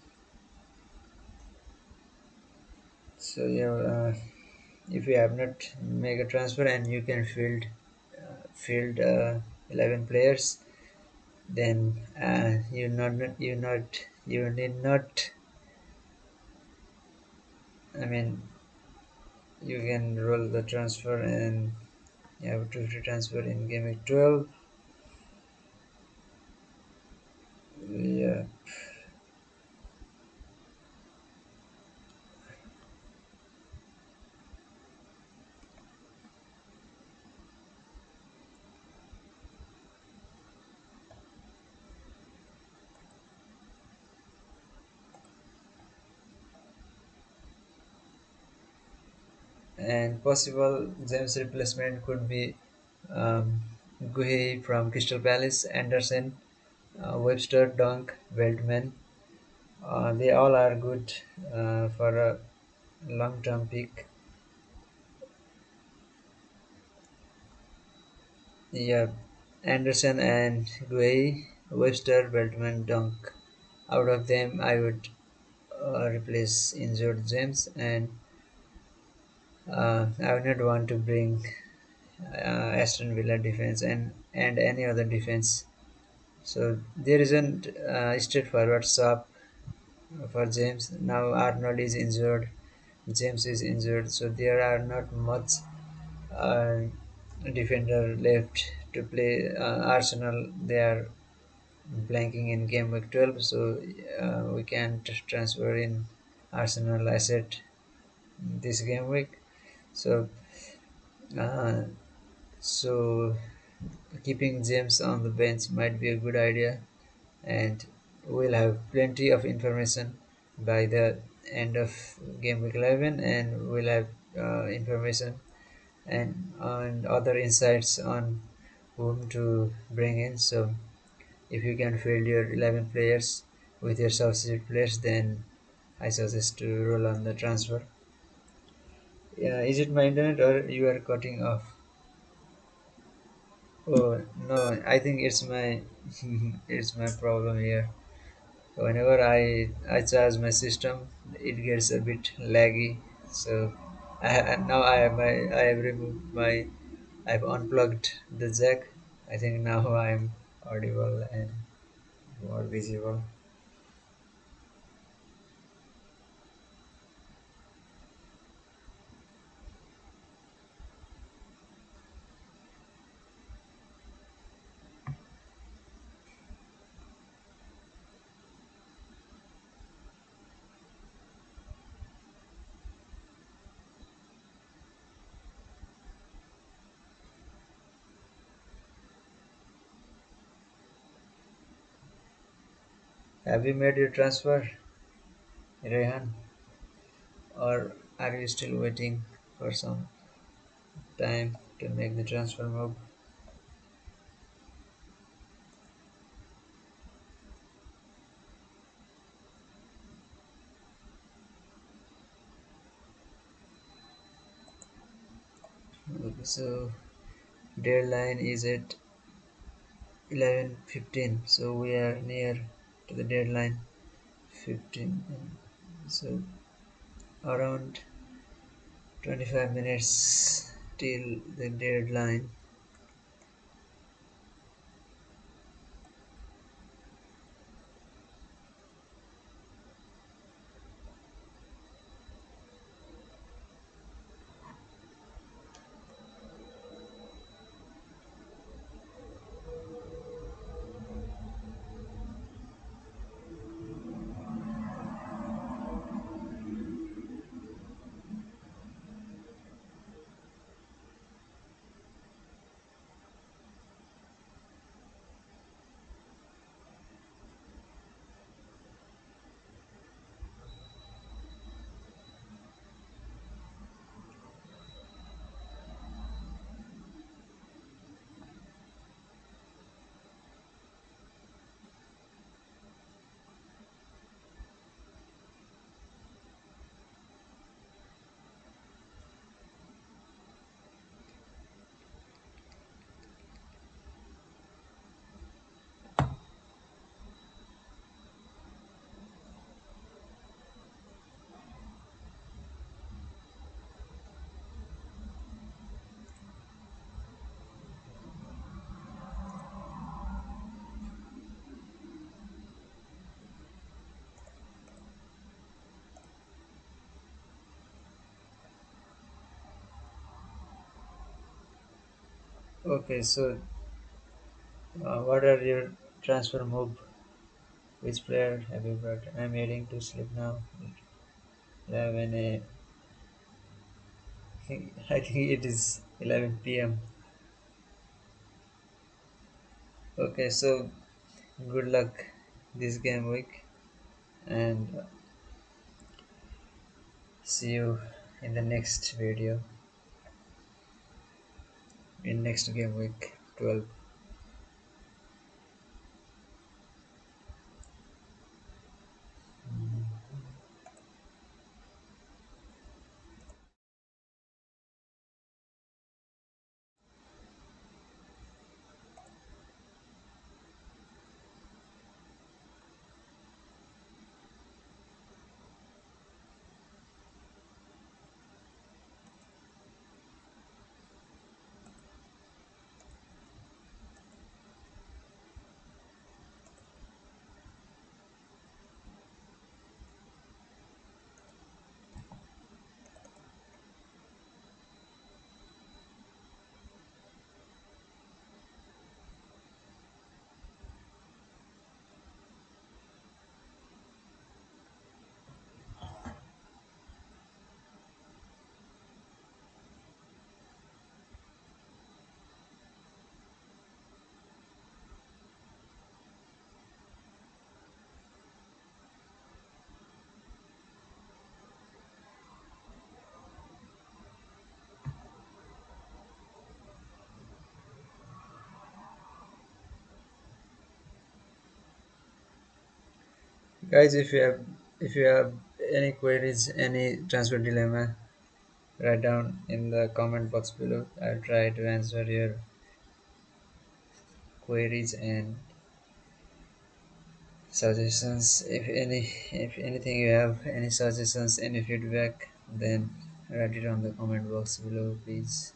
if you have not make a transfer and you can field 11 players, then you need not. I mean, you can roll the transfer and you have to transfer in game week 12. Yeah. And possible James replacement could be um, Guhi from Crystal Palace, Anderson, Webster, Dunk, Veltman. They all are good for a long-term pick. Yeah, Anderson and Guhi, Webster, Veltman, Dunk. Out of them, I would replace injured James, and I would not want to bring Aston Villa defense and any other defense. So there isn't straightforward swap for James. Now Arnold is injured, James is injured, so there are not much uh, defender left to play. Arsenal, they are blanking in game week 12, so we can't transfer in Arsenal asset this game week. So uh, so keeping James on the bench might be a good idea, and we'll have plenty of information by the end of game week 11, and we'll have information and other insights on whom to bring in. So if you can field your 11 players with your substitute players, then I suggest to roll on the transfer. Yeah, is it my internet or you are cutting off? Oh no, I think it's my it's my problem here. Whenever I charge my system, it gets a bit laggy. So now I have removed my I've unplugged the jack. I think now I'm audible and more visible. Have you made your transfer, Rehan, or are you still waiting? for some time to make the transfer move. Okay, so deadline is at 11:15, so we are near to the deadline. 15, so around 25 minutes till the deadline. Okay, so what are your transfer move? Which player have you brought? I'm heading to sleep now. 11 a. I think it is 11 p.m. Okay, so good luck this game week, and see you in the next video in next game week 12. Guys, if you have any queries, any transfer dilemma, write down in the comment box below. I'll try to answer your queries and suggestions. If anything you have any suggestions, any feedback, then write it on the comment box below, please.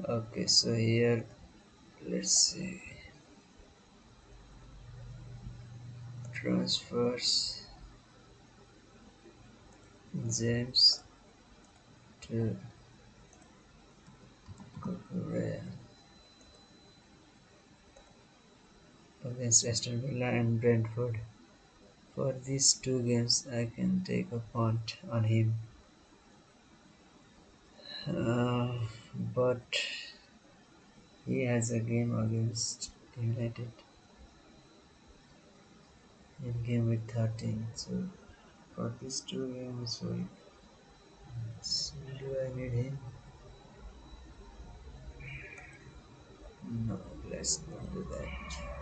Okay, so here let's see transfers James to Korea against Aston Villa and Brentford. For these two games, I can take a punt on him. Uh, but he has a game against United. in game week 13. So for these two games week, so do I need him? No, let's not do that.